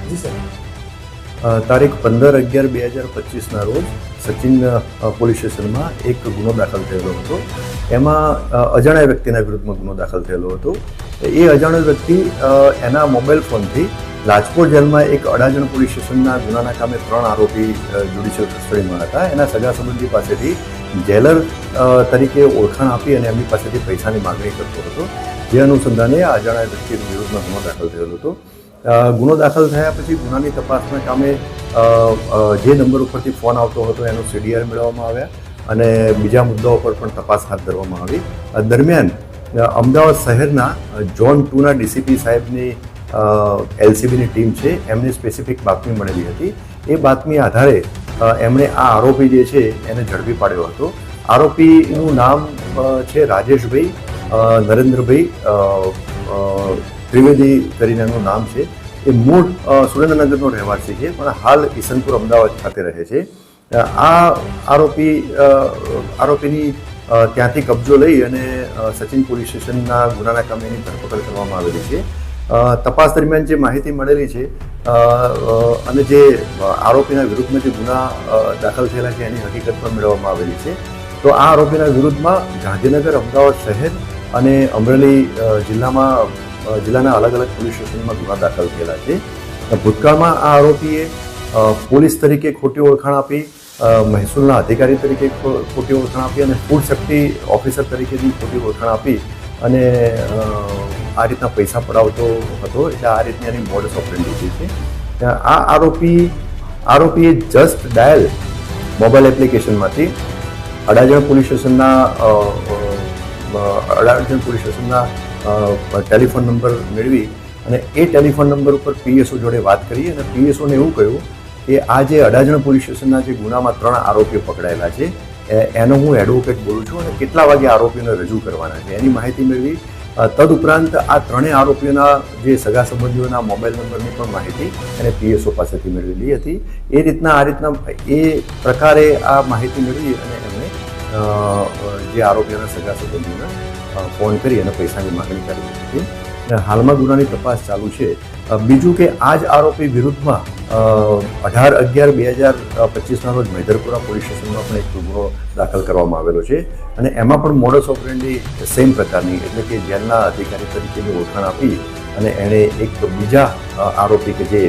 જી sir. તારીખ 15/11/2025ના રોજ Sachin police સ્ટેશનમાં એક ગુનો દાખલ થયેલો હતો. એમાં અજાણ્યા વ્યક્તિના વિરુદ્ધમાં ગુનો દાખલ થયેલો હતો. એ અજાણ્યો વ્યક્તિ એના મોબાઈલ ફોનથી રાજકોટ જેલમાં એક અડાજણ પોલીસ સ્ટેશનના ગુનાના કામે 3 આરોપી જ્યુડિશિયલ કસ્ટડીમાં હતા. એના સગા સંબંધી પાસેથી જેલર તરીકે ઓળખાણ આપી અને એમની પાસેથી પૈસાની માગણી કરતો હતો. જે અનુસંધાને આ અજાણ્યા વ્યક્તિ વિરુદ્ધમાં ગુનો દાખલ થયેલો હતો. ગુનો દાખલ થયા પછી ગુનાની તપાસના કામે જે નંબર ઉપરથી ફોન આવતો હતો એનો CDR મેળવવામાં આવ્યા અને બીજા મુદ્દાઓ પર પણ તપાસ હાથ ધરવામાં આવી. દરમિયાન અમદાવાદ શહેરના ઝોન 2ના DCP સાહેબની LCBની ટીમ છે એમને સ્પેસિફિક બાતમી મળેલી હતી. એ બાતમી આધારે એમણે આ આરોપી જે છે એને ઝડપી પાડ્યો હતો. આરોપીનું નામ છે રાજેશભાઈ નરેન્દ્રભાઈ ત્રિવેદી કરીને એનું નામ છે. એ મૂળ સુરેન્દ્રનગરનો રહેવાસી છે પણ હાલ ઈસનપુર અમદાવાદ ખાતે રહે છે. આ આરોપીની ત્યાંથી કબજો લઈ અને સચિન પોલીસ સ્ટેશનના ગુનાના કામે એની ધરપકડ કરવામાં આવેલી છે. તપાસ દરમિયાન જે માહિતી મળેલી છે અને જે આરોપીના વિરુદ્ધમાં જે ગુના દાખલ થયેલા છે એની હકીકત પણ મેળવવામાં આવેલી છે. તો આ આરોપીના વિરુદ્ધમાં ગાંધીનગર, અમદાવાદ શહેર અને અમરેલી જિલ્લાના અલગ અલગ પોલીસ સ્ટેશનમાં ગુના દાખલ થયેલા છે. ભૂતકાળમાં આ આરોપીએ પોલીસ તરીકે ખોટી ઓળખાણ આપી, મહેસૂલના અધિકારી તરીકે ખોટી ઓળખાણ આપી અને ફૂડ સેફ્ટી ઓફિસર તરીકેની ખોટી ઓળખાણ આપી અને આ રીતના પૈસા પડાવતો હતો. એટલે આ રીતની એની મોડસ ઓપરેન્ડી છે. આ આરોપીએ જસ્ટ ડાયલ મોબાઈલ એપ્લિકેશનમાંથી અડાજણ પોલીસ સ્ટેશનના ટેલિફોન નંબર મેળવી અને એ ટેલિફોન નંબર ઉપર PSO જોડે વાત કરી અને PSOને એવું કહ્યું કે આ જે અડાજણ પોલીસ સ્ટેશનના જે ગુનામાં 3 આરોપીઓ પકડાયેલા છે એનો હું એડવોકેટ બોલું છું અને કેટલા વાગે આરોપીઓને રજૂ કરવાના છે એની માહિતી મેળવી. તદુપરાંત આ 3 આરોપીઓના જે સગા સંબંધીઓના મોબાઈલ નંબરની પણ માહિતી અને PSO પાસેથી મેળવેલી હતી. એ પ્રકારે આ માહિતી મેળવી અને એમણે જે આરોપીઓના સગા સંબંધીઓને ફોન કરી અને પૈસાની માગણી કરી હતી. હાલમાં ગુનાની તપાસ ચાલુ છે. બીજું કે આ જ આરોપી વિરુદ્ધમાં 18/11/2025ના રોજ મૈદરપુરા પોલીસ સ્ટેશનમાં પણ એક ગુનો દાખલ કરવામાં આવેલો છે અને એમાં પણ મોડસ ઓપરેન્ડી સેમ પ્રકારની, એટલે કે જેલના અધિકારી તરીકેની ઓળખાણ આપી અને એણે એક બીજા આરોપી કે જે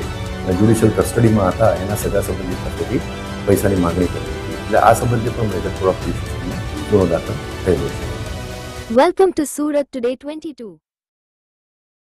જ્યુડિશિયલ કસ્ટડીમાં હતા એના સગા સંબંધી પાસેથી પૈસાની માગણી કરી હતી. એટલે આ સંબંધે પણ મૈદરપુરા પોલીસ સ્ટેશનમાં ગુનો દાખલ થયેલો છે. Welcome to Surat Today 22.